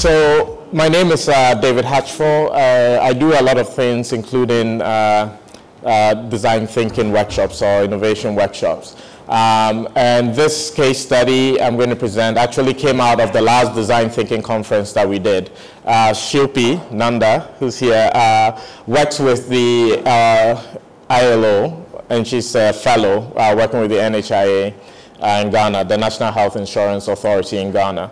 So my name is David Hutchful. I do a lot of things, including design thinking workshops or innovation workshops. And this case study I'm going to present actually came out of the last design thinking conference that we did. Shilpi Nanda, who's here, works with the ILO, and she's a fellow working with the NHIA in Ghana, the National Health Insurance Authority in Ghana.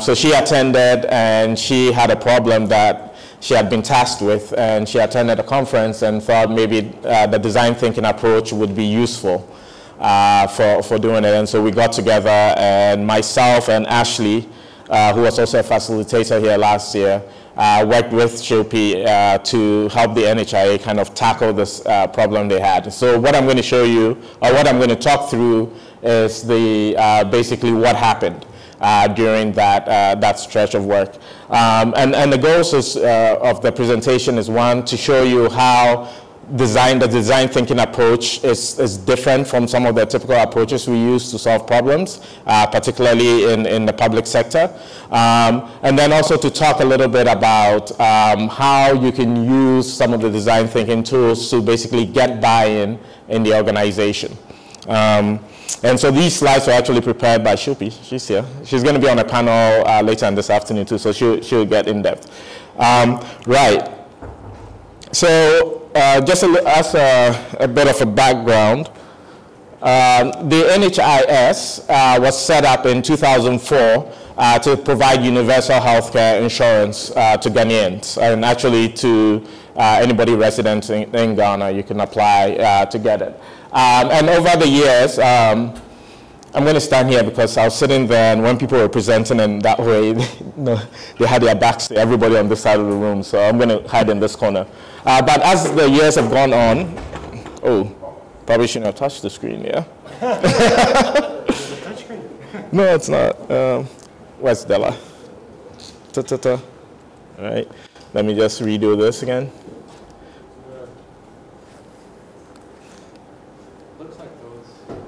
So she attended, and she had a problem that she had been tasked with, and she attended a conference and thought maybe the design thinking approach would be useful for doing it. And so we got together, and myself and Ashley, who was also a facilitator here last year, worked with Shilpi to help the NHIA kind of tackle this problem they had. So what I'm going to show you, or what I'm going to talk through, is the basically what happened during that stretch of work. And the goals of the presentation is, one, to show you how the design thinking approach is different from some of the typical approaches we use to solve problems, particularly in the public sector. And then also to talk a little bit about how you can use some of the design thinking tools to basically get buy-in in the organization. And so these slides were actually prepared by Shilpi. She's here. She's going to be on a panel later on this afternoon too, so she'll get in depth. Right. So just as a bit of a background, the NHIS was set up in 2004 to provide universal healthcare insurance to Ghanaians, and actually to anybody resident in Ghana. You can apply to get it. And over the years, I'm going to stand here because I was sitting there, and when people were presenting in that way, they had their backs to everybody on this side of the room, so I'm going to hide in this corner. But as the years have gone on, probably shouldn't have touched the screen, yeah? No, it's not. Where's Della? All right, let me just redo this again.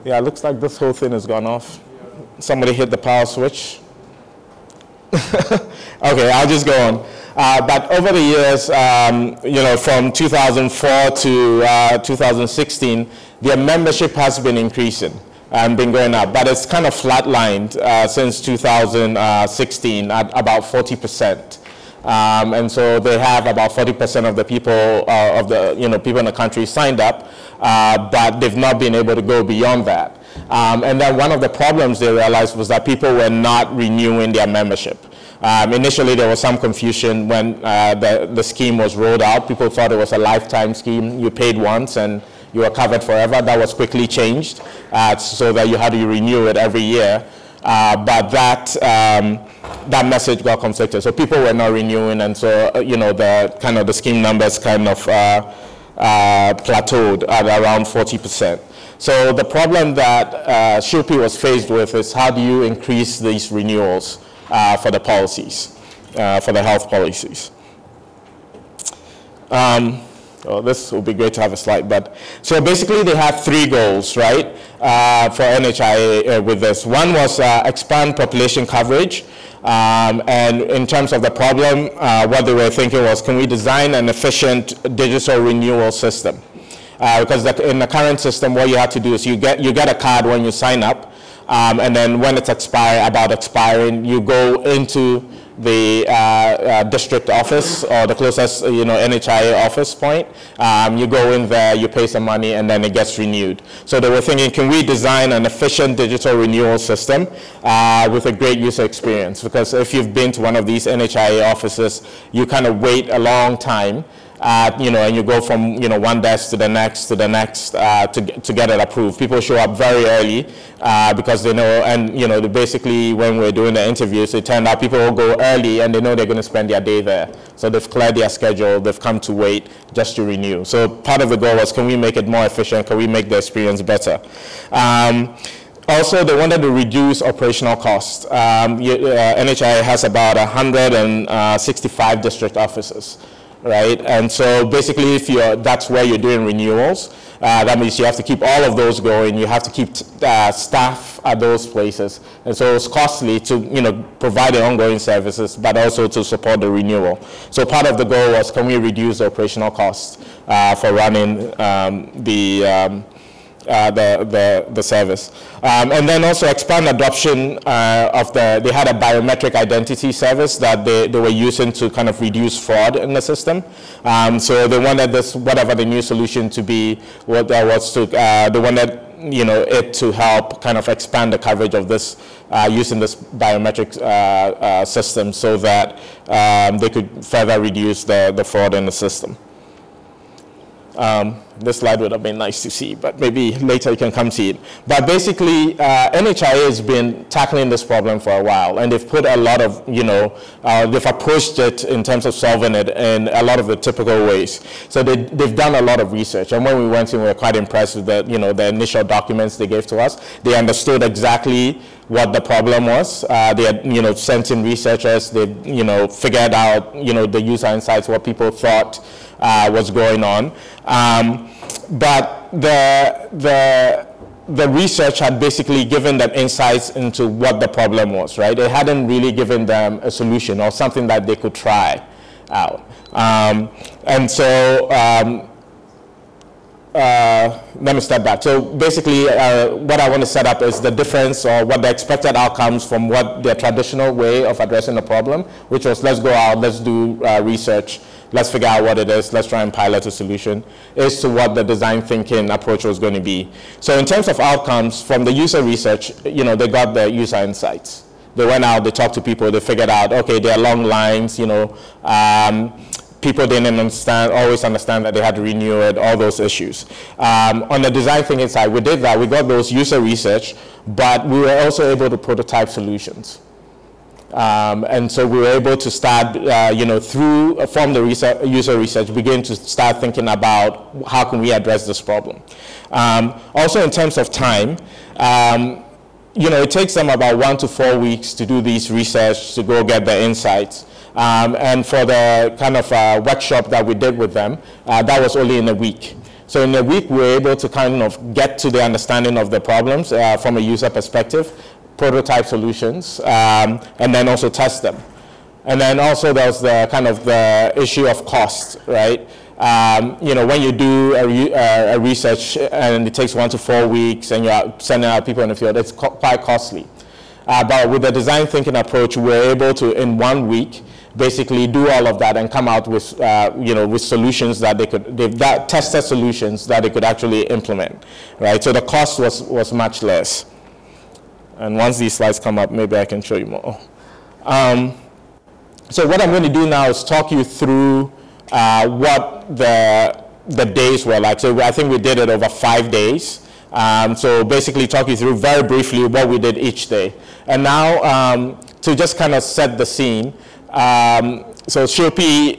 Yeah, it looks like this whole thing has gone off. Somebody hit the power switch. Okay, I'll just go on. But over the years, from 2004 to 2016, their membership has been increasing and been going up, but it's kind of flatlined since 2016 at about 40%. And so they have about 40% of the people people in the country signed up, but they've not been able to go beyond that. And then one of the problems they realized was that people were not renewing their membership. Initially, there was some confusion when the scheme was rolled out. People thought it was a lifetime scheme. You paid once and you were covered forever. That was quickly changed so that you had to renew it every year. But that message got conflicted. So people were not renewing, and so the scheme numbers kind of plateaued at around 40%. So the problem that Shilpi was faced with is, how do you increase these renewals for the policies, for the health policies? This would be great to have a slide, but so basically they had three goals, right, for NHIA with this. One was expand population coverage, and in terms of the problem, what they were thinking was, can we design an efficient digital renewal system? Because in the current system, what you have to do is you get a card when you sign up, and then when it's expiring, you go into the district office or the closest NHIA office point. You go in there, you pay some money, and then it gets renewed. So they were thinking, can we design an efficient digital renewal system with a great user experience? Because if you've been to one of these NHIA offices, you kind of wait a long time. And you go from one desk to the next to get it approved. People show up very early because they know, and basically when we're doing the interviews, it turned out people will go early and they know they're going to spend their day there. So they've cleared their schedule, they've come to wait just to renew. So part of the goal was, can we make it more efficient? Can we make the experience better? Also, they wanted to reduce operational costs. NHIA has about 165 district offices. right? And so basically, if that's where you're doing renewals, that means you have to keep all of those going. You have to keep staff at those places. And so it's costly to, provide the ongoing services, but also to support the renewal. So part of the goal was, can we reduce the operational costs for running the service. And then also expand adoption of they had a biometric identity service that they were using to kind of reduce fraud in the system. So they wanted this, whatever the new solution to be, what that was to, they wanted it to help kind of expand the coverage of this using this biometric system so that they could further reduce the fraud in the system. This slide would have been nice to see, but maybe later you can come see it. But basically, NHIA has been tackling this problem for a while, and they've put a lot of, they've approached it in terms of solving it in a lot of the typical ways. So they've done a lot of research, and when we went in, we were quite impressed with the initial documents they gave to us. They understood exactly what the problem was. They had, sent in researchers. They, figured out, the user insights, what people thought was going on. But the research had basically given them insights into what the problem was, right? It hadn't really given them a solution or something that they could try out. And so let me step back. So basically, what I want to set up is the difference or what the expected outcomes from what their traditional way of addressing the problem, which was let's go out, let's do research, let's figure out what it is, let's try and pilot a solution, is to what the design thinking approach was going to be. So in terms of outcomes, from the user research, they got the user insights. They went out, they talked to people, they figured out, okay, there are long lines, people didn't always understand that they had to renew it, all those issues. On the design thinking side, we did that. We got those user research, but we were also able to prototype solutions. And so we were able to start, from the user research, begin to start thinking about how can we address this problem. Also in terms of time, it takes them about 1 to 4 weeks to do these research, to go get the insights. And for the kind of workshop that we did with them, that was only in a week. So in a week, we were able to kind of get to the understanding of the problems from a user perspective, prototype solutions, and then also test them. And then also there's the kind of the issue of cost, right? When you do a research and it takes 1 to 4 weeks and you're sending out people in the field, it's quite costly. But with the design thinking approach, we're able to, in 1 week, basically do all of that and come out with, with solutions that they've tested solutions that they could actually implement, right? So the cost was much less. And once these slides come up, maybe I can show you more. So what I'm going to do now is talk you through what the days were like. So I think we did it over 5 days. So basically talk you through very briefly what we did each day. And now to just kind of set the scene, so Shilpi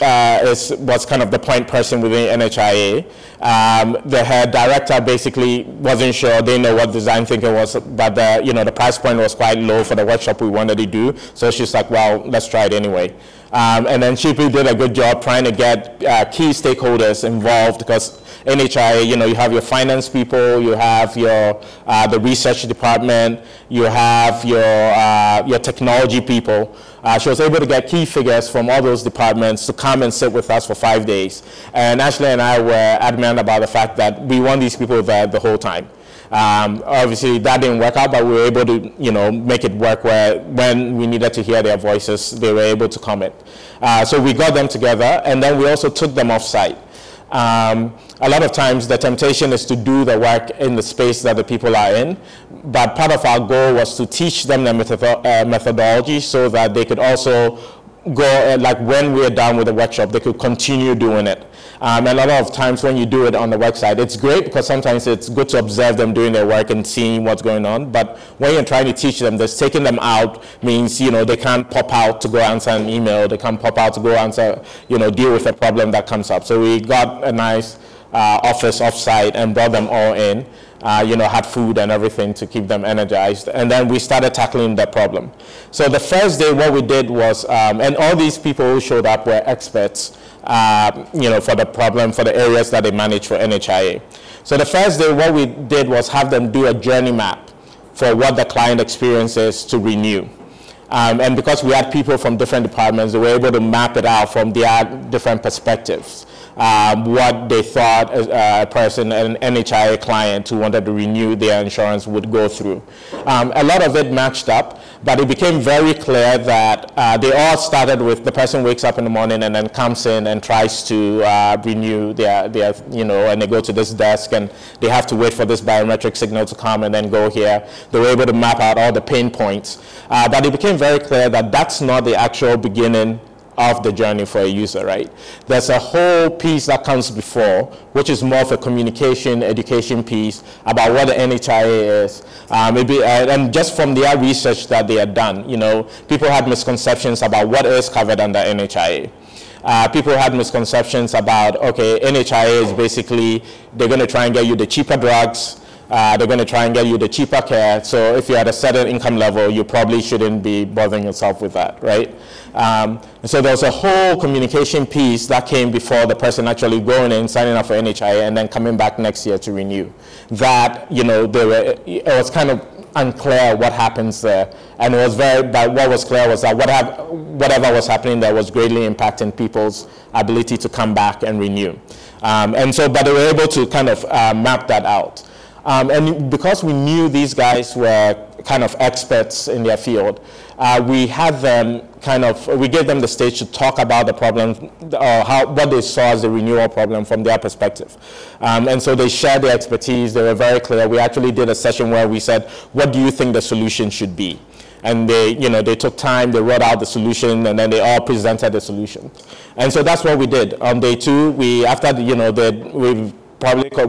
was kind of the point person within NHIA. The head director basically wasn't sure, didn't know what design thinking was, but the price point was quite low for the workshop we wanted to do. So she's like, well, let's try it anyway. And then Shilpi did a good job trying to get key stakeholders involved, because NHIA, you have your finance people, you have your the research department, you have your technology people. She was able to get key figures from all those departments to come and sit with us for 5 days. And Ashley and I were adamant about the fact that we want these people there the whole time. Obviously that didn't work out, but we were able to make it work where when we needed to hear their voices, they were able to comment. So we got them together, and then we also took them off site. A lot of times the temptation is to do the work in the space that the people are in, but part of our goal was to teach them the methodology so that they could also go, like when we're done with the workshop, they could continue doing it. And a lot of times when you do it on the website, it's great because sometimes it's good to observe them doing their work and seeing what's going on. But when you're trying to teach them, just taking them out means, they can't pop out to go answer an email. They can't pop out to go answer, deal with a problem that comes up. So we got a nice office offsite and brought them all in. Had food and everything to keep them energized. And then we started tackling the problem. So the first day what we did was, and all these people who showed up were experts for the problem, for the areas that they manage for NHIA. So the first day, what we did was have them do a journey map for what the client experience is to renew. And because we had people from different departments, they were able to map it out from their different perspectives. What they thought a person, an NHIA client who wanted to renew their insurance would go through. A lot of it matched up, but it became very clear that they all started with the person wakes up in the morning and then comes in and tries to renew their and they go to this desk and they have to wait for this biometric signal to come and then go here. They were able to map out all the pain points, but it became very clear that that's not the actual beginning of the journey for a user, right? There's a whole piece that comes before, which is more of a communication, education piece about what the NHIA is. And just from their research that they had done, people had misconceptions about what is covered under NHIA. People had misconceptions about, okay, NHIA is basically, they're going to try and get you the cheaper drugs, they're going to try and get you the cheaper care. So if you're at a certain income level, you probably shouldn't be bothering yourself with that, right? So there was a whole communication piece that came before the person actually going in, signing up for NHIA, and then coming back next year to renew. That, it was kind of unclear what happens there. And it was but what was clear was that whatever was happening there was greatly impacting people's ability to come back and renew. But they were able to kind of map that out. And because we knew these guys were kind of experts in their field, we had them we gave them the stage to talk about the problem, what they saw as the renewal problem from their perspective. And so they shared their expertise. They were very clear. We actually did a session where we said, what do you think the solution should be? And they took time, they wrote out the solution, and then they all presented the solution. And so that's what we did. On day 2, we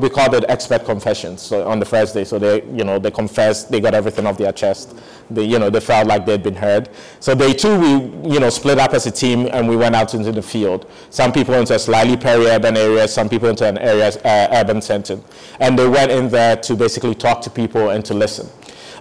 called it expert confessions. So on the first day, so they confessed, they got everything off their chest. They felt like they'd been heard. So day 2, we split up as a team and we went out into the field. Some people into a slightly peri-urban area, some people into an area urban center, and they went in there to basically talk to people and to listen.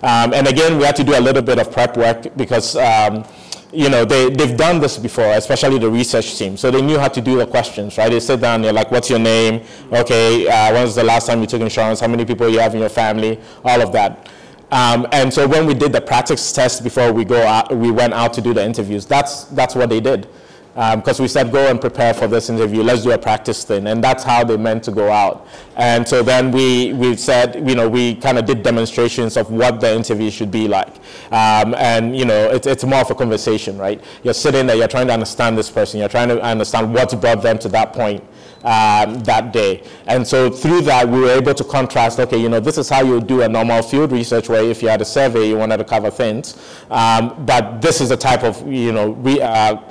And again, we had to do a little bit of prep work because they've done this before, especially the research team. So they knew how to do the questions, right? They sit down, they're like, what's your name? Okay, when was the last time you took insurance? How many people you have in your family? All of that. And so when we did the practice test before we went out to do the interviews, that's what they did. Because we said, go and prepare for this interview, let's do a practice thing. And that's how they meant to go out. And so then we said, we kind of did demonstrations of what the interview should be like. It's more of a conversation, right? You're sitting there, you're trying to understand this person, you're trying to understand what's brought them to that point that day. And so through that, we were able to contrast, okay, this is how you do a normal field research where if you had a survey, you wanted to cover things. But this is the type of,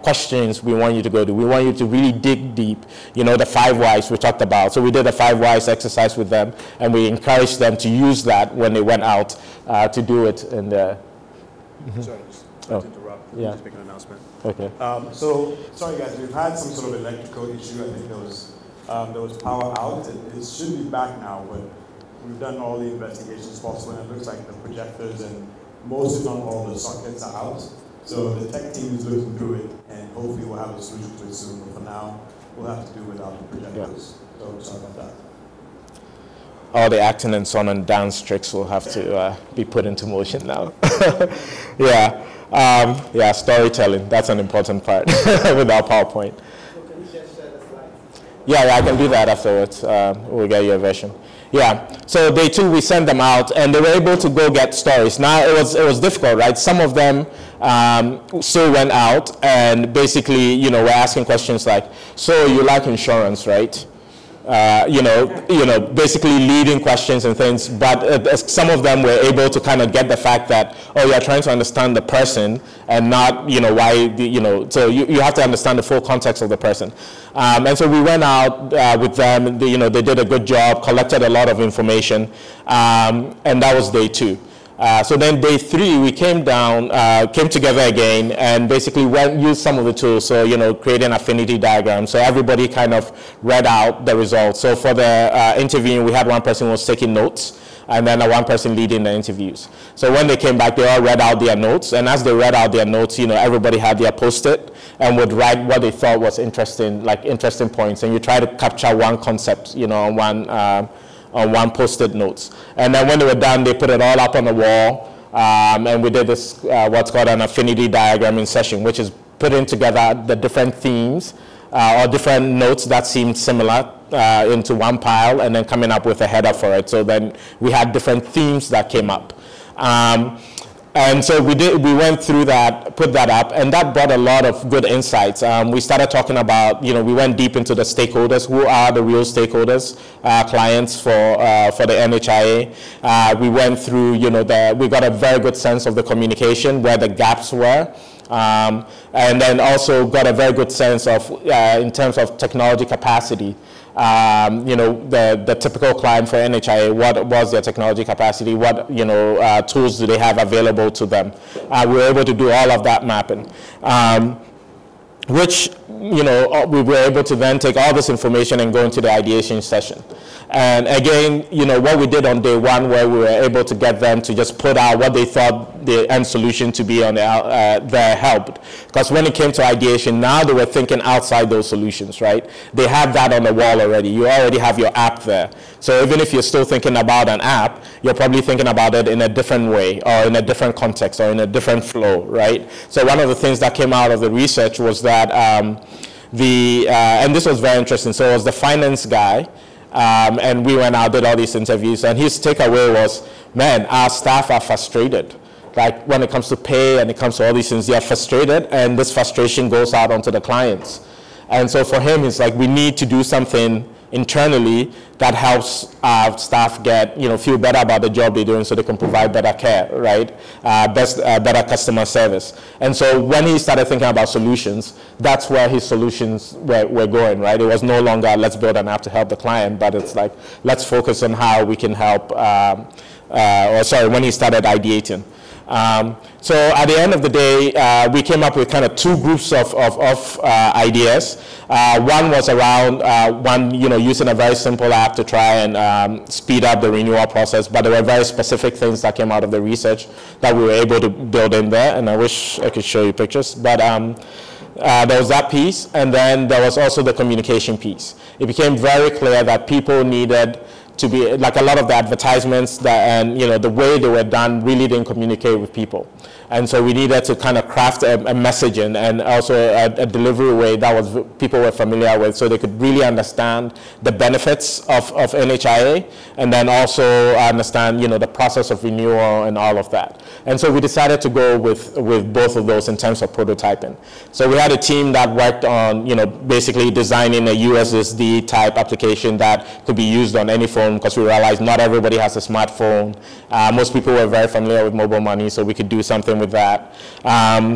questions we want you to go to. We want you to really dig deep, the 5 whys we talked about. So we did a 5 whys exercise with them, and we encouraged them to use that when they went out to do it in the... Sorry, just to interrupt. Yeah. Just make an announcement. Okay. So, sorry guys, we've had some sort of electrical issue. I think there was power out. It should be back now, but we've done all the investigations possible, and it looks like the projectors and most, if not all, the sockets are out. So the tech team is looking through it, and hopefully we'll have a solution to it soon. But for now, we'll have to do without the projectors. Yeah. So sorry about that. All the acting and son and dance tricks will have to be put into motion now. Yeah, storytelling, that's an important part with our PowerPoint. So can you just share the slides? Yeah, I can do that afterwards. We'll get you a version. Yeah, so day 2, we sent them out, and they were able to go get stories. Now, it was difficult, right? Some of them still went out, and basically, were asking questions like, so you like insurance, right? Basically leading questions and things, but some of them were able to kind of get the fact that, oh, you're trying to understand the person and not, why, so you have to understand the full context of the person. And so we went out with them, they did a good job, collected a lot of information, and that was day 2. So then day 3, we came together again and basically used some of the tools. So, creating affinity diagrams. So everybody kind of read out the results. So for the interviewing, we had one person who was taking notes, and then one person leading the interviews. So when they came back, they all read out their notes. And as they read out their notes, everybody had their Post-it. and would write what they thought was interesting, like interesting points, and you try to capture one concept, you know, on one post-it notes. And then when they were done, they put it all up on the wall, and we did this, what's called an affinity diagramming session, which is putting together the different themes or different notes that seemed similar into one pile, and then coming up with a header for it. So then we had different themes that came up. And so we went through that, put that up, and that brought a lot of good insights. We started talking about, you know, we went deep into the stakeholders, who are the real stakeholders, clients for the NHIA. We went through, you know, we got a very good sense of the communication, where the gaps were. And then also got a very good sense of, in terms of technology capacity, you know, the typical client for NHIA, what was their technology capacity, what, you know, tools do they have available to them. We were able to do all of that mapping, which, you know, we were able to then take all this information and go into the ideation session. And again, you know, what we did on day one, where we were able to get them to just put out what they thought the end solution to be on there helped. Because when it came to ideation, now they were thinking outside those solutions, right? They have that on the wall already. You already have your app there. So even if you're still thinking about an app, you're probably thinking about it in a different way, or in a different context, or in a different flow, right? So one of the things that came out of the research was that and this was very interesting, so it was the finance guy, and we went out, did all these interviews, and his takeaway was, man, our staff are frustrated. Like when it comes to pay and it comes to all these things, they are frustrated, and this frustration goes out onto the clients. And so for him, it's like, we need to do something internally that helps our staff get, you know, feel better about the job they're doing, so they can provide better care, right? Better customer service. And so when he started thinking about solutions, that's where his solutions were going, right? It was no longer, let's build an app to help the client, but it's like, let's focus on how we can help, when he started ideating. So at the end of the day, we came up with kind of two groups of ideas. One was around you know, using a very simple app to try and speed up the renewal process, but there were very specific things that came out of the research that we were able to build in there, and I wish I could show you pictures, but there was that piece, and then there was also the communication piece. It became very clear that people needed to be, like, a lot of the advertisements that, and, you know, the way they were done really didn't communicate with people. And so we needed to kind of craft a messaging and also a delivery way that was people were familiar with, so they could really understand the benefits of NHIA, and then also understand, you know, the process of renewal and all of that. And so we decided to go with both of those in terms of prototyping. So we had a team that worked on, you know, basically designing a USSD type application that could be used on any phone, because we realized not everybody has a smartphone. Most people were very familiar with mobile money, so we could do something with that.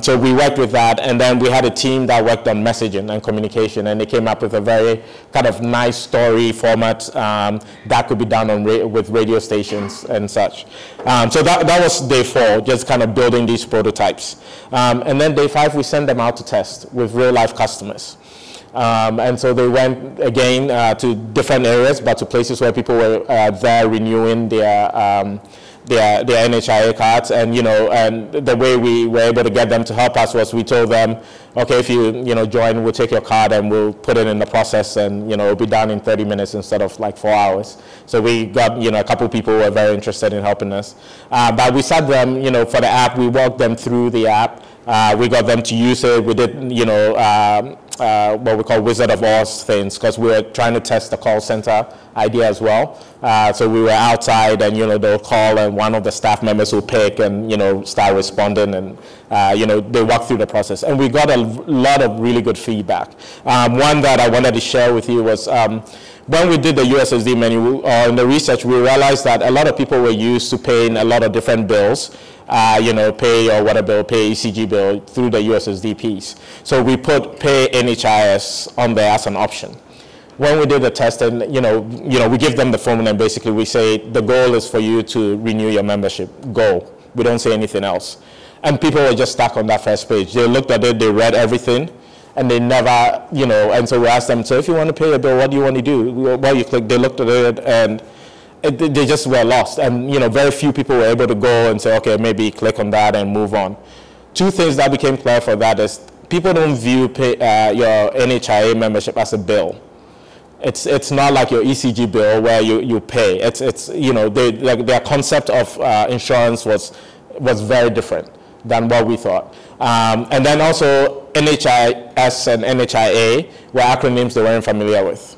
So we worked with that, and then we had a team that worked on messaging and communication, and they came up with a very kind of nice story format that could be done on with radio stations and such. So that was day 4, just kind of building these prototypes. And then day 5, we sent them out to test with real life customers. And so they went again to different areas, but to places where people were there renewing their NHIA cards, and, you know, and the way we were able to get them to help us was we told them, okay, if you know, join, we'll take your card and we'll put it in the process, and, you know, it'll be done in 30 minutes instead of like 4 hours. So we got, you know, a couple people who were very interested in helping us. But we sat them, you know, for the app, we walked them through the app. We got them to use it. We did, you know, what we call Wizard of Oz things, because we were trying to test the call center idea as well. So we were outside, and, you know, they'll call, and one of the staff members will pick and, you know, start responding, and, you know, they walk through the process. And we got a lot of really good feedback. One that I wanted to share with you was, when we did the USSD menu, in the research, we realized that a lot of people were used to paying a lot of different bills, you know, pay or water bill, pay ECG bill through the USSD piece. So we put pay NHIS on there as an option. When we did the test, and, you know, we give them the phone, and basically we say the goal is for you to renew your membership. Go. We don't say anything else. And people were just stuck on that first page. They looked at it, they read everything, and they never, you know, and so we asked them, so if you want to pay a bill, what do you want to do? Well, you click, they looked at it, and they just were lost. And, you know, very few people were able to go and say, okay, maybe click on that and move on. Two things that became clear for that is people don't view your NHIA membership as a bill. It's not like your ECG bill where you pay. It's you know, their concept of insurance was very different than what we thought. And then also NHIS and NHIA were acronyms they weren't familiar with.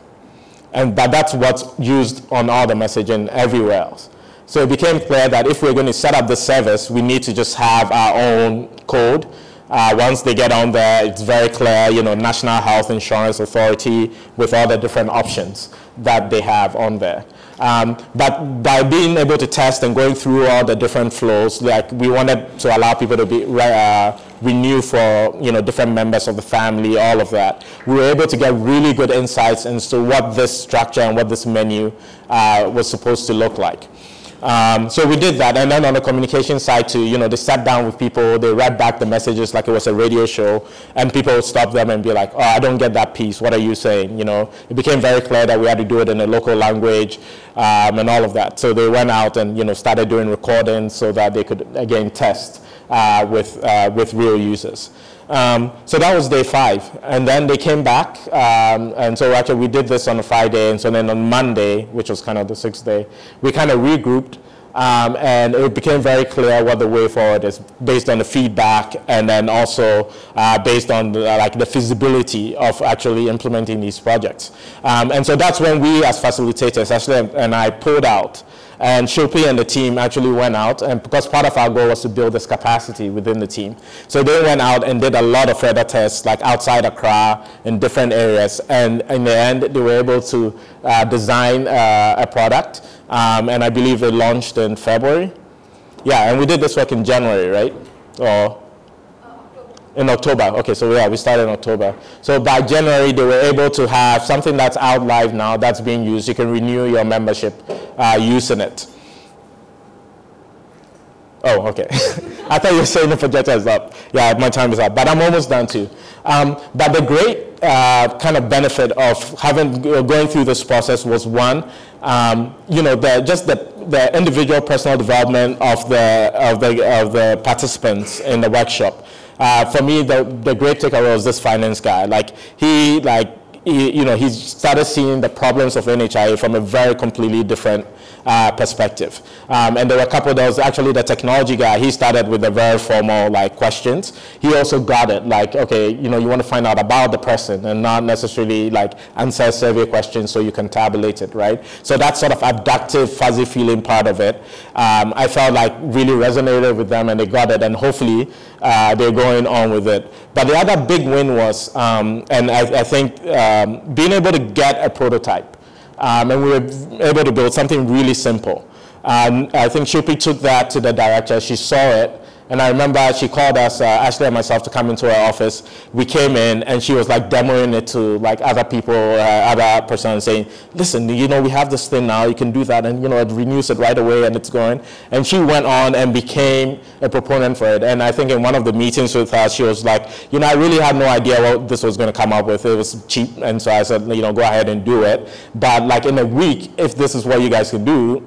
But that's what's used on all the messaging everywhere else. So it became clear that if we're going to set up the service, we need to just have our own code. Once they get on there, it's very clear, you know, National Health Insurance Authority with all the different options that they have on there. But by being able to test and going through all the different flows, like we wanted to allow people to be renew for, you know, different members of the family, all of that. We were able to get really good insights into what this structure and what this menu was supposed to look like. So we did that, and then on the communication side too, you know, they sat down with people, they read back the messages like it was a radio show, and people would stop them and be like, oh, I don't get that piece, what are you saying, you know? It became very clear that we had to do it in a local language and all of that. So they went out and, you know, started doing recordings so that they could, again, test with real users. So that was day 5, and then they came back, and so actually we did this on a Friday, and so then on Monday, which was kind of the 6th day, we kind of regrouped, and it became very clear what the way forward is based on the feedback, and then also based on the feasibility of actually implementing these projects. And so that's when we as facilitators, Ashley and I, pulled out. And Shilpi and the team actually went out, and because part of our goal was to build this capacity within the team. So they went out and did a lot of further tests, like outside Accra in different areas. And in the end, they were able to design a product. And I believe it launched in February. Yeah, and we did this work in January, right? Or in October. Okay, so yeah, we started in October. So by January, they were able to have something that's out live now, that's being used. You can renew your membership using it. Oh, okay. I thought you were saying the projector is up. Yeah, my time is up, but I'm almost done too. But the great kind of benefit of going through this process was one, you know, the individual personal development of the participants in the workshop. For me, the great takeaway was this finance guy. He started seeing the problems of NHIA from a very completely different perspective. And there were a couple, there was actually the technology guy, he started with the very formal questions. He also got it, okay, you want to find out about the person and not necessarily answer survey questions so you can tabulate it, right? So that sort of abductive, fuzzy feeling part of it, I felt really resonated with them, and they got it, and hopefully they're going on with it. But the other big win was, and I think being able to get a prototype. And we were able to build something really simple. I think Shilpi took that to the director. She saw it. And I remember she called us, Ashley and myself, to come into her office. We came in, and she was demoing it to other people, other persons, saying, listen, we have this thing now, you can do that, and it renews it right away, and it's going. And she went on and became a proponent for it. And I think in one of the meetings with her, she was like, I really had no idea what this was going to come up with. It was cheap, and so I said, go ahead and do it. But in a week, if this is what you guys can do,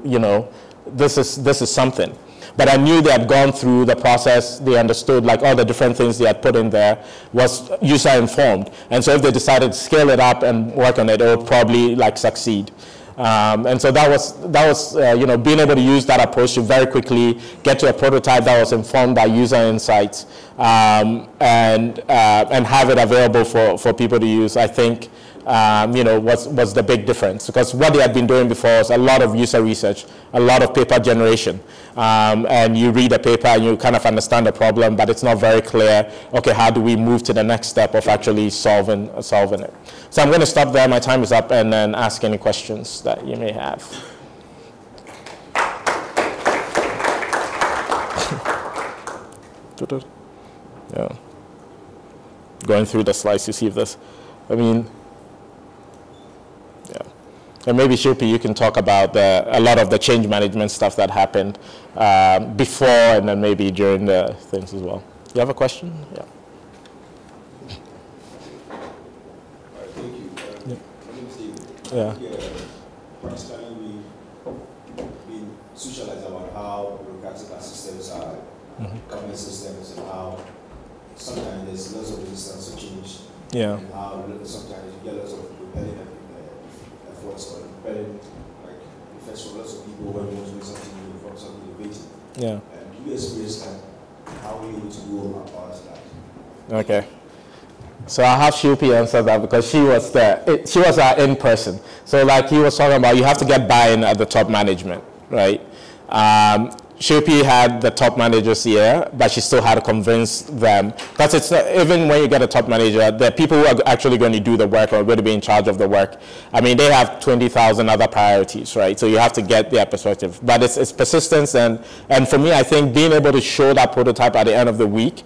this is something. But I knew they had gone through the process. They understood all the different things they had put in there was user informed. And so if they decided to scale it up and work on it, it would probably succeed. And so that was being able to use that approach to very quickly get to a prototype that was informed by user insights and have it available for people to use, I think. Was the big difference, because what they had been doing before was a lot of user research, a lot of paper generation, and you read a paper and you kind of understand the problem, but it's not very clear, okay, how do we move to the next step of actually solving it? So I'm going to stop there, my time is up, and then ask any questions that you may have. Yeah. Going through the slides to see if this, and maybe, Shilpi, you can talk about a lot of the change management stuff that happened before and then maybe during the things as well. You have a question? Yeah. Thank you. Yeah. My name is David. Yeah. Practically, we've been socialized about how bureaucratic our systems are, government systems, and how sometimes there's lots of resistance to change. Yeah. And how sometimes you get lots of repelling efforts or repelling like effects from lots of people when you want to do something new, from something innovative. Yeah. And you experience that, how are you able to go about that? Okay. So I have Shilpi answer that because she was there. She was our in person. So like he was talking about, you have to get buy-in at the top management, right? Shilpi had the top managers here, but she still had to convince them. Because it's not, even when you get a top manager, the people who are actually going to do the work or going to be in charge of the work, I mean, they have 20,000 other priorities, right? So you have to get their perspective. But it's persistence, and for me, I think being able to show that prototype at the end of the week,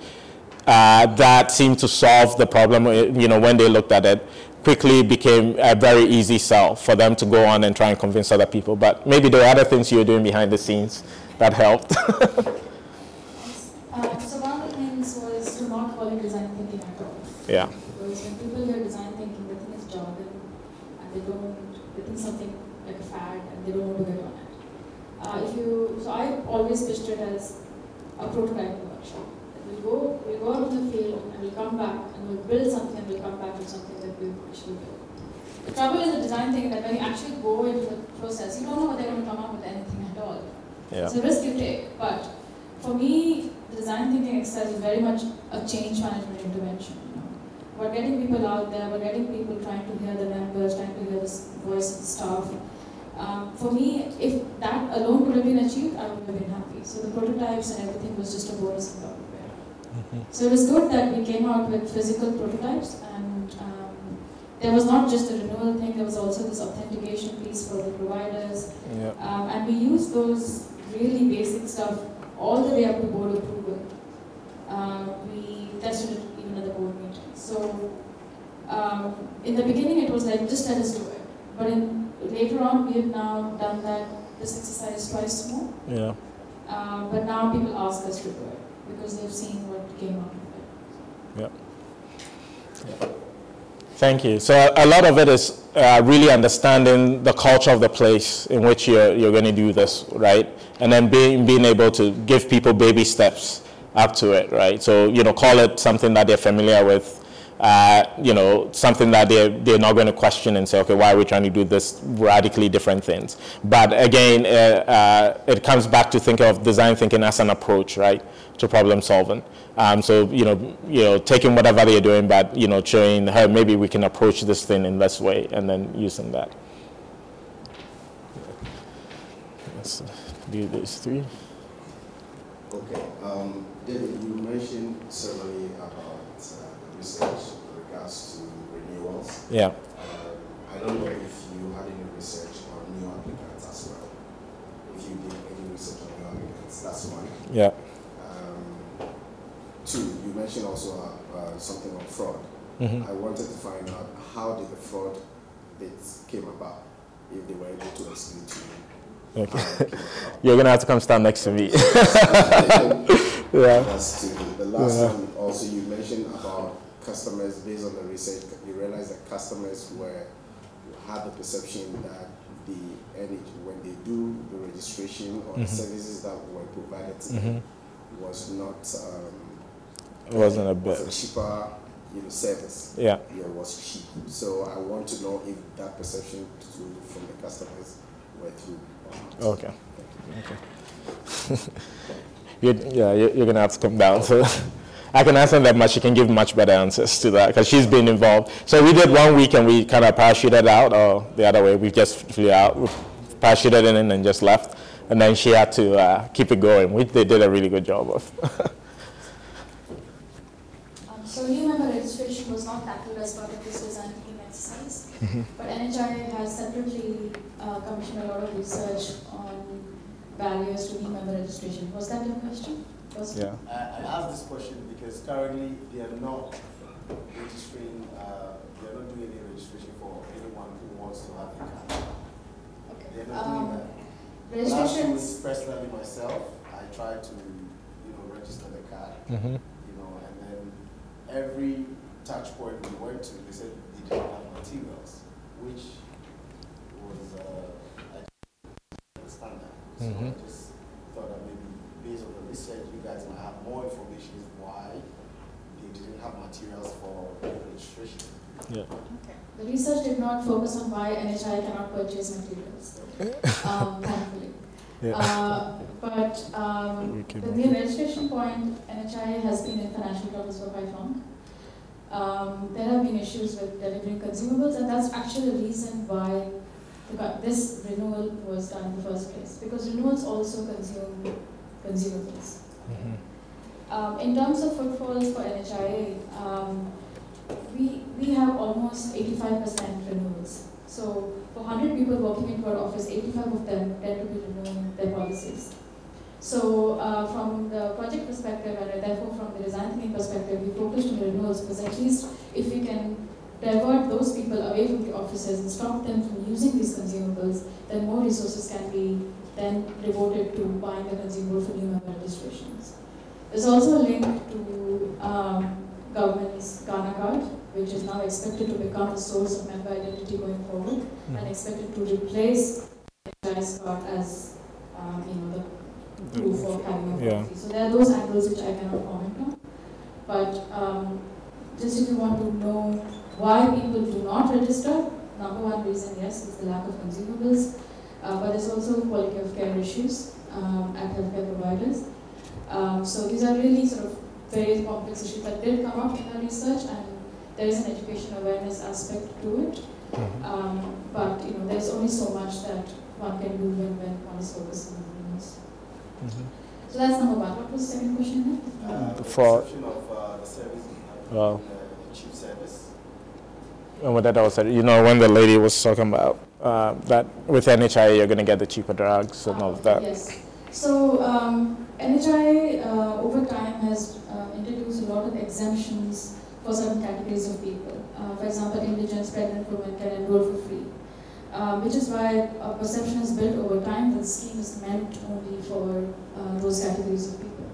that seemed to solve the problem, you know, when they looked at it, quickly became a very easy sell for them to go on and try and convince other people. But maybe there are other things you were doing behind the scenes that helped. So one of the things was to not call it design thinking at all. Yeah. Because when people hear design thinking, they think it's jargon, and they think something like a fad, and they don't want to get on it. So I always pitched it as a prototyping workshop. We'll go out in the field, and we'll come back, and we'll build something, and we'll come back with something that we've actually built. The trouble is the design thinking that when you actually go into the process, you don't know whether they're going to come up with anything at all. Yeah. It's a risk you take, but for me, the design thinking exercise is very much a change management intervention. You know? We're getting people out there, we're getting people trying to hear the members, trying to hear the voice of the staff. For me, if that alone could have been achieved, I would have been happy. So the prototypes and everything was just a bonus on top of it. So it was good that we came out with physical prototypes, and there was not just a renewal thing, there was also this authentication piece for the providers. Yeah. And we used those really basic stuff all the way up to board approval. We tested it even at the board meeting. So in the beginning it was like, just let us do it. But later on we have now done this exercise twice more. Yeah. But now people ask us to do it because they've seen what came out of it. Yeah. Thank you. So a lot of it is really understanding the culture of the place in which you're going to do this, right? And then being able to give people baby steps up to it, right? So, you know, call it something that they're familiar with, you know, something that they're not going to question and say, okay, why are we trying to do this radically different things? But again, it comes back to thinking of design thinking as an approach, right, to problem solving. So, you know, taking whatever they're doing, but, you know, showing her maybe we can approach this thing in this way, and then using that. Let's do these three. Okay. David, you mentioned severally about research in regards to renewals. Yeah. I don't know if you had any research on new applicants as well. If you did any research on new applicants, that's one. Yeah. Two, you mentioned also something on fraud. Mm-hmm. I wanted to find out how did the fraud bits came about, if they were able to explain to you. Okay. You're going to have to come stand next to me. Yeah. That's two. The last one also, you mentioned about customers, based on the research, you realized that customers had the perception that the energy, when they do the registration or the services that were provided to them, was not it wasn't a bit. was a cheaper, you know, service. Yeah. Yeah, it was cheap. So I want to know if that perception from the customers were through. Okay. Okay. You're gonna have to come down. So I can answer that much. She can give much better answers to that because she's been involved. So we did 1 week and we kind of parachuted out, or the other way, we just flew out, we parachuted in and just left, and then she had to keep it going, which they did a really good job of. So new member registration was not tackled as part of this design thinking exercise, but NHI has separately commissioned a lot of research on barriers to new member registration. Was that your question? Yeah. I asked this question because currently they are not registering, they are not doing any registration for anyone who wants to have a card. Okay. They are not doing that. Registrations. Personally myself, I tried to, you know, register the card, you know, and then every touch point we went to, they said they didn't have materials, which was, I didn't understand that. So I just thought that maybe based on the research, you guys might have more information why they didn't have materials for registration. Yeah. The research did not focus on why NHI cannot purchase materials, thankfully. Yeah. But the new registration point, NHI has been in financial troubles for quite long. There have been issues with delivering consumables, and that's actually the reason why this renewal was done in the first place, because renewals also consume consumables. Mm-hmm. In terms of footfalls for NHIA, we have almost 85% renewals. So for 100 people walking into our office, 85 of them tend to be renewing their policies. So from the project perspective, and therefore from the design thinking perspective, we focused on the renewals, because at least if we can divert those people away from the offices and stop them from using these consumables, then more resources can be then devoted to buying the consumable for new member registrations. There's also a link to government's Ghana card, which is now expected to become the source of member identity going forward, and expected to replace NHI's card as the proof of having a policy. So there are those angles which I cannot comment on. But just if you want to know why people do not register, number one reason, yes, is the lack of consumables. But there's also quality of care issues at healthcare providers. So these are really sort of very complex issues that did come up in our research, and there is an education awareness aspect to it. But there's only so much that one can do when one is focused on the news. So that's number one. What was the second question? For the of the service, the cheap service. And what that also, when the lady was talking about that with NHI you're going to get the cheaper drugs and all of that. Yes. So NHI over time has introduced a lot of exemptions for certain categories of people. For example, indigents, pregnant women can enroll for free, which is why a perception is built over time that the scheme is meant only for those categories of people.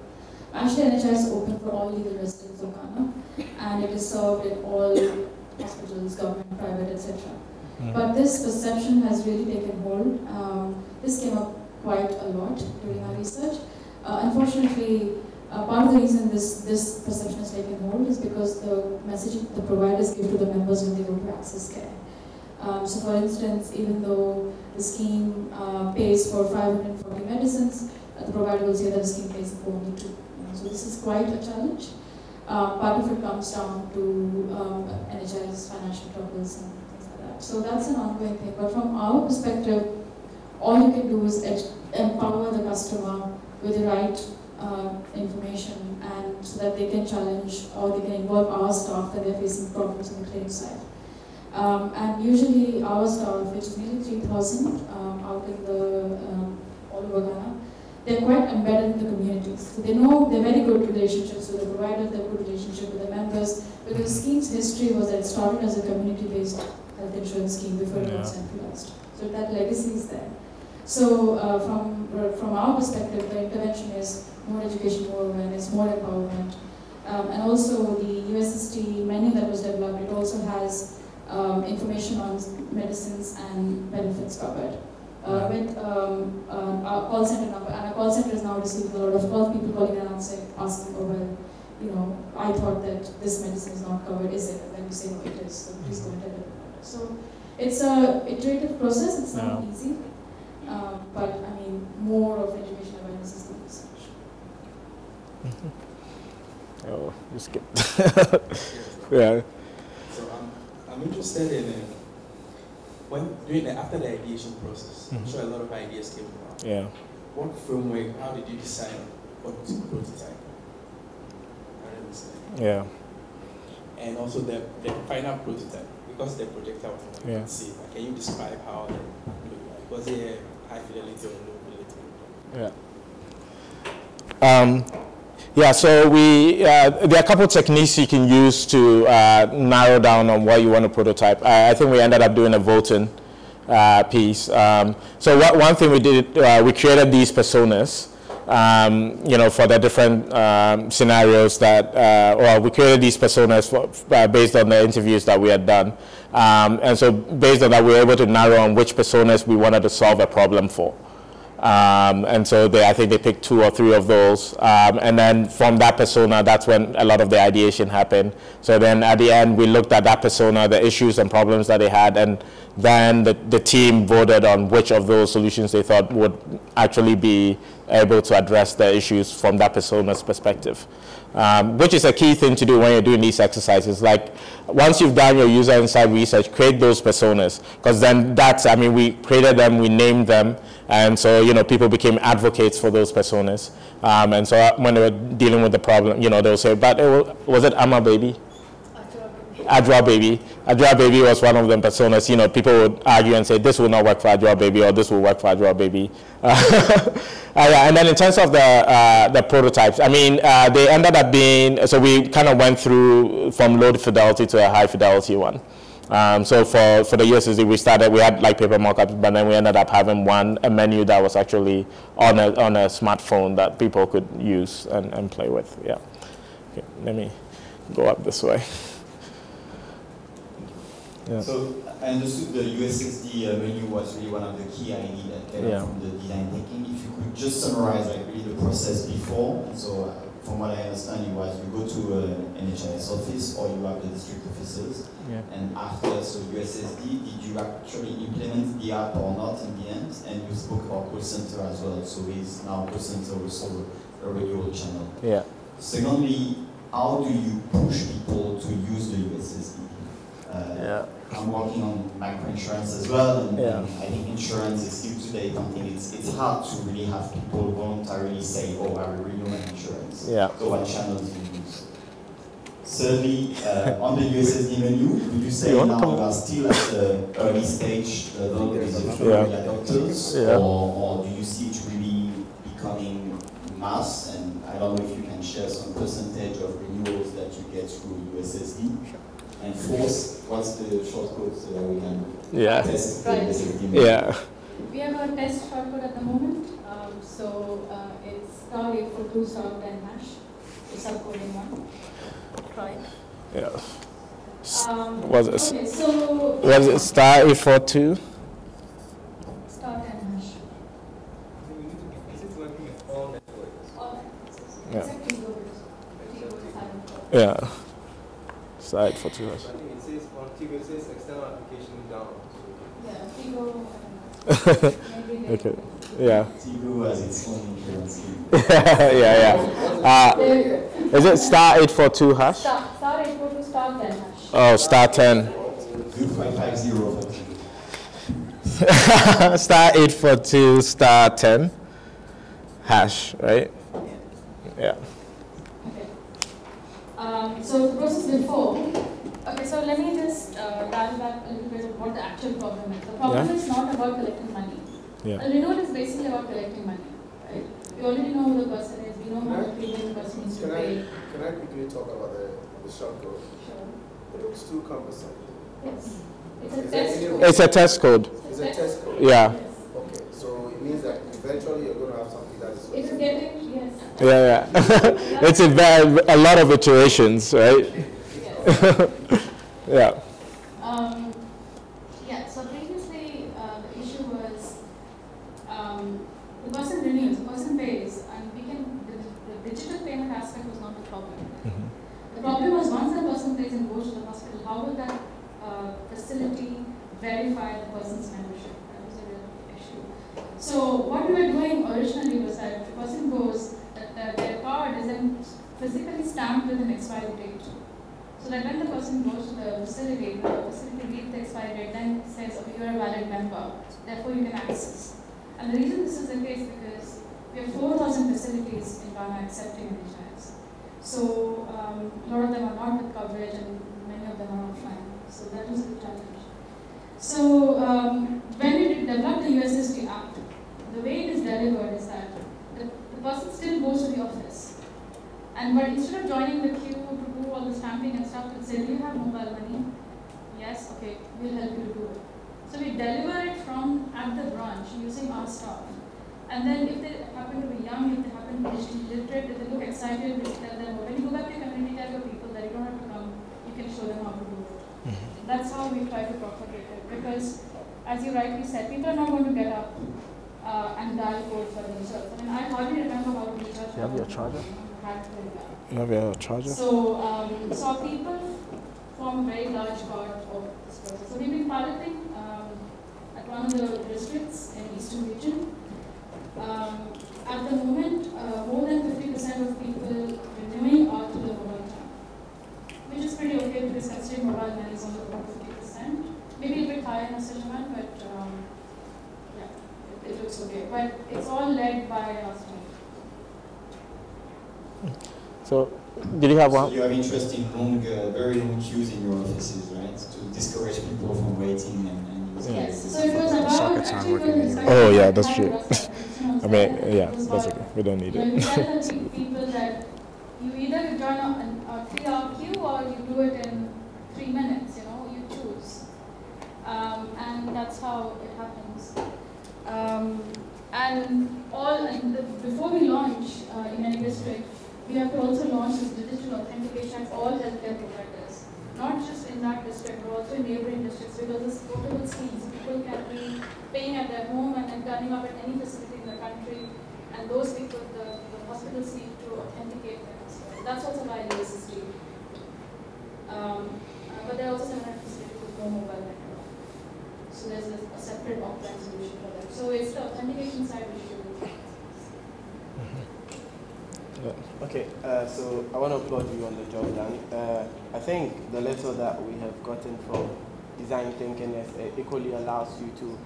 Actually, NHI is open for all legal residents of Ghana, and it is served in all hospitals, government, private, etc. But this perception has really taken hold. This came up quite a lot during our research. Unfortunately, part of the reason this perception has taken hold is because the messaging the providers give to the members when they go to access care. So for instance, even though the scheme pays for 540 medicines, the provider will say that the scheme pays for only 2. So this is quite a challenge. Part of it comes down to NHI's financial troubles and things like that. So that's an ongoing thing. But from our perspective, all you can do is empower the customer with the right information, and so that they can challenge or they can involve our staff that they're facing problems on the claim side. And usually our staff, which is nearly 3,000 out in the all over Ghana, they're quite embedded in the communities. So they know they're very good relationships with the providers, they're good relationship with the members, because the scheme's history was that it started as a community-based health insurance scheme before it got centralized. So that legacy is there. So from our perspective, the intervention is more education, more awareness, more empowerment. And also the USST menu that was developed, it also has information on medicines and benefits covered. With our call center number, and our call center is now receiving a lot of calls, people calling and asking, oh well, I thought that this medicine is not covered, is it? And then we say, no, it is, so please go and tell it about it. So it's an iterative process, it's not easy, but I mean, more of education awareness is the research. Oh, you skipped. Yeah. So I'm interested in after the ideation process. I'm sure a lot of ideas came about. Yeah. What framework? How did you decide what to prototype? Yeah. And also the final prototype, because the projector was not you can see. Can you describe how it looked like? Was it high fidelity or low fidelity? Yeah. Yeah, so there are a couple of techniques you can use to narrow down on what you want to prototype. I think we ended up doing a voting piece. So one thing we did, we created these personas, for the different scenarios that, we created these personas based on the interviews that we had done. And so based on that, we were able to narrow on which personas we wanted to solve a problem for. And so I think they picked 2 or 3 of those. And then from that persona, that's when a lot of the ideation happened. So then at the end, we looked at that persona, the issues and problems that they had, and then the team voted on which of those solutions they thought would actually be able to address the issues from that persona's perspective. Which is a key thing to do when you're doing these exercises. Like, once you've done your user insight research, create those personas, because then that's, I mean, we created them, we named them, and so, you know, people became advocates for those personas. And so when they were dealing with the problem, you know, they'll say, but was it Amma Baby? Adra Baby. Adra Baby was one of them personas. You know, people would argue and say, this will not work for Adra Baby, or this will work for Adra Baby. And then in terms of the prototypes, I mean, they ended up being, so we kind of went through from low fidelity to a high fidelity one. So for the USSD, we had like paper mockups, but then we ended up having a menu that was actually on a smartphone that people could use and play with. Yeah. Okay, let me go up this way. Yeah. So I understood the USSD menu was really one of the key ideas that came from the design thinking. If you could just summarize like really the process before. So from what I understand, it was you go to an NHIS office or you have the district offices. Yeah. And after, so USSD, did you actually implement the app or not in the end? And you spoke about call center as well. So is now call center also a renewal channel. Yeah. Secondly, how do you push people to use the USSD? I'm working on microinsurance as well, and I think insurance is still today something it's hard to really have people voluntarily say, oh, I will renew my insurance. Yeah. So what channels do you use? Thirdly, on the USSD menu, would you say now we are still at the early stage, the early adopters, or do you see it really becoming mass? And I don't know if you can share some percentage of renewals that you get through USSD. And fourth, what's the shortcode so that we can test the USSD? Yeah. We have a test shortcode at the moment. It's *842 *10#. It's subcoding one. Try it. Yeah. Was it *842? *10#. Is it working at all networks? All networks. Yeah. Except keyboards. Yeah. *842. I think it says on Tigo, it says external application down. Yeah, Tigo. Okay. Yeah. Tigo has its own insurance scheme. Is it *842 hash? *842 *10#. Oh, *10. 2550 for *842 *10 hash, right? Yeah. So the process before, okay, so let me just dial back a little bit of what the actual problem is. The problem is not about collecting money. Yeah. A renewal is basically about collecting money, right? We already know who the person is, we know how the premium the person needs to pay. Can I quickly talk about the shortcode? Sure. It looks too cumbersome. Yes. It's a test code. It's a test code. It's a test code? Yeah. Yes. Okay, so it means that eventually you're going to have something that is... It's getting, yes. Yeah. It's a lot of iterations, right? Yes. So previously the issue was the person renews, the person pays, and the digital payment aspect was not the problem. The problem was once the person pays and goes to the hospital, how will that facility verify the person's membership? That was a real issue. So what we were doing originally was that if the person goes, that their card is then physically stamped with an expiry date. So that when the person goes to the facility reads the expiry date, then it says, okay, you're a valid member, therefore you can access. And the reason this is the case because we have 4,000 facilities in Ghana accepting NHIS. So a lot of them are not with coverage and many of them are offline. So that was the challenge. So when we developed the USSD app, the way it is delivered is that the person still goes to the office. But instead of joining the queue to do all the stamping and stuff, it said, do you have mobile money? Yes, okay, we'll help you to do it. So we deliver it from at the branch using our staff. And then if they happen to be young, if they happen to be digitally literate, if they look excited, we tell them, when you go back to your community, tell your people that you don't have to come, you can show them how to do it. That's how we try to propagate it. Because, as you rightly said, people are not going to get up and dial code for themselves. I mean, I hardly remember how to reach out. You have your charger? You have your charger? So people form a very large part of this process. So we've been piloting at one of the districts in Eastern region. At the moment, more than 50% of people renewing are through the mobile channel, which is pretty okay because considering mobile money is only about 50%. Maybe a bit higher in a certain amount, but yeah, it looks okay. But it's all led by our staff. So, did you have one? So you have interest in very long queues in your offices, right? To discourage people from waiting and using Yes. So it was about oh yeah, that's true. I mean, yeah, that's okay. We don't need it. We tell the people that you either join a 3-hour queue or you do it in 3 minutes. You know, you choose, and that's how it happens. Before we launch in any district, we have to also launch this digital authentication for all healthcare providers, not just in that district, but also in neighboring districts, because it's portable schemes. People can be paying at their home and then turning up at any facility in the country, and those people, the hospitals need to authenticate them. So that's also by USSD. But there are also 700 facilities with no mobile network. So there's a separate offline solution for them. So it's the authentication side which you will. Okay, so I want to applaud you on the job done. I think the letter that we have gotten from design thinking equally allows you to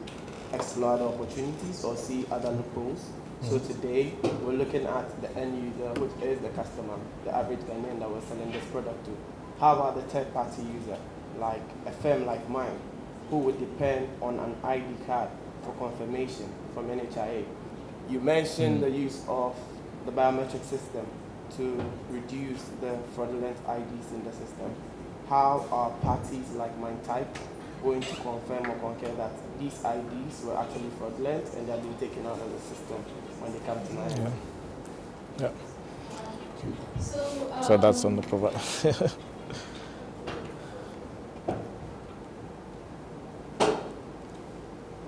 explore other opportunities or see other loopholes. So today we're looking at the end user, which is the customer, the average Ghanaian that we're selling this product to. How about the third-party user, like a firm like mine, who would depend on an ID card for confirmation from NHIA? You mentioned the use of the biometric system to reduce the fraudulent IDs in the system. How are parties like MindType going to confirm or concur that these IDs were actually fraudulent and they're being taken out of the system when they come to Nigeria? Yeah. So that's on the provider.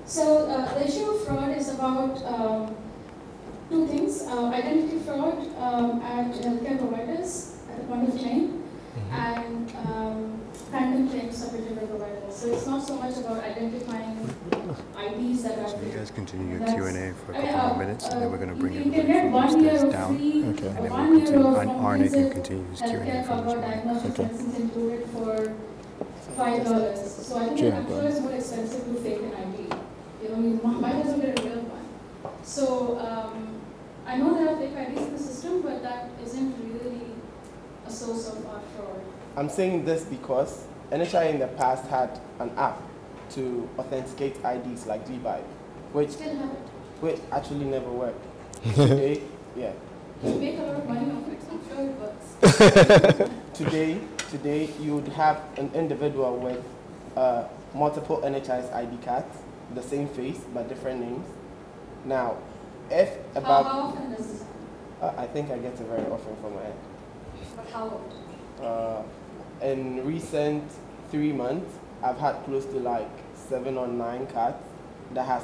So the issue of fraud is about two things: identity fraud at healthcare providers at the point of claim, and random claims submitted by providers. So it's not so much about identifying IDs that are. So you guys continue your Q&A for a couple more minutes, and then we're going to bring everybody from upstairs down, and then we'll continue. Arne can continue his Q&A from this one. Included for $5. So I think I'm sure it's more expensive to fake an ID. You know, you might as well get a real one. So I know there are fake IDs in the system, but that isn't really a source of our fraud. I'm saying this because NHI in the past had an app to authenticate IDs like GBI, which actually never worked. Today, yeah. You make a lot of money off it, so I'm sure it works. Today you would have an individual with multiple NHI's ID cards, the same face but different names. Now, if about how often does this happen? I think I get it very often from my end. But how often? In recent 3 months, I've had close to like 7 or 9 cards that has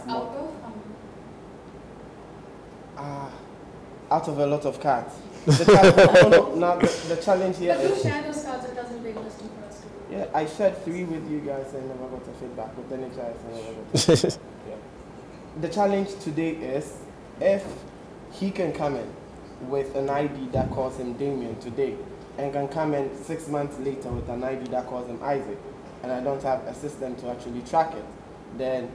out of a lot of cards. The challenge here is. But share those cards, it doesn't make interesting for us to do. Yeah, I shared 3 with you guys and never got a feedback. With NHS, I never got a feedback. Yeah. The challenge today is if he can come in with an ID that calls him Damien today and can come in 6 months later with an ID that calls him Isaac, and I don't have a system to actually track it, then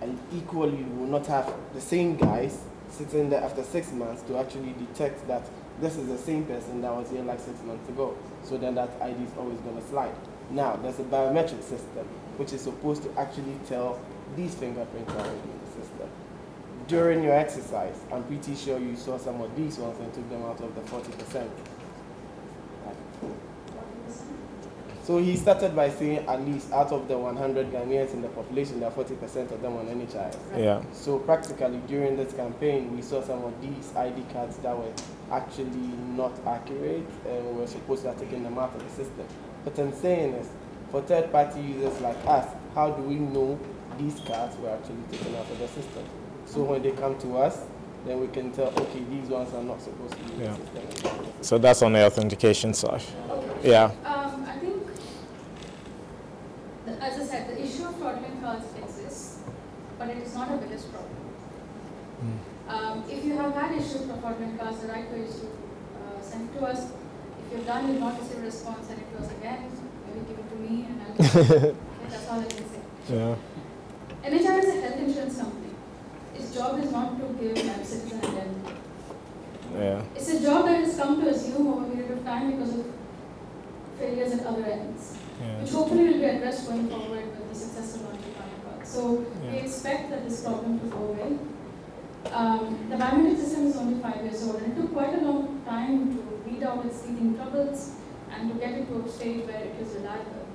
I equally will not have the same guys sitting there after 6 months to actually detect that this is the same person that was here like 6 months ago. So then that ID is always going to slide. Now, there's a biometric system which is supposed to actually tell these fingerprints are already in the system. During your exercise, I'm pretty sure you saw some of these ones and took them out of the 40%. So he started by saying at least out of the 100 Ghanaians in the population, there are 40% of them on NHIS. Yeah. So practically during this campaign, we saw some of these ID cards that were actually not accurate and we were supposed to have taken them out of the system. What I'm saying is, for third-party users like us, how do we know these cards were actually taken out of the system? So when they come to us, then we can tell, okay, these ones are not supposed to be in the system. So that's on the authentication side. Okay. Yeah. I think, as I said, the issue of fraudulent cards exists, but it is not a village problem. If you have had issues with fraudulent cards, the right way is to send it to us. If you've done, you've not received a response, send it to us again. Maybe give it to me, and I'll give it. Okay, that's all I can say. Yeah. NHR is a health insurance company. Its job is not to give citizen identity. Yeah. It's a job that has come to assume over a period of time because of failures at other ends, which hopefully will be addressed going forward with the successful launch of Card. So we expect that this problem to go away. The biometric system is only 5 years old, and it took quite a long time to weed out its teething troubles and to get it to a stage where it is reliable.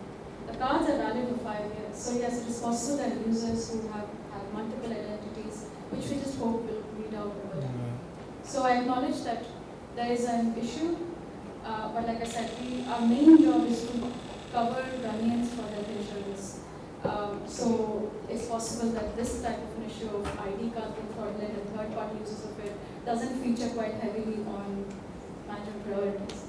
The cards are valid for 5 years, so yes, it is possible that users who have multiple identities, which we just hope will weed out over time. So I acknowledge that there is an issue, but like I said, our main job is to cover Ghanaians for health insurance. So it's possible that this type of an issue of ID card being fraudulent and third-party uses of it doesn't feature quite heavily on management priorities.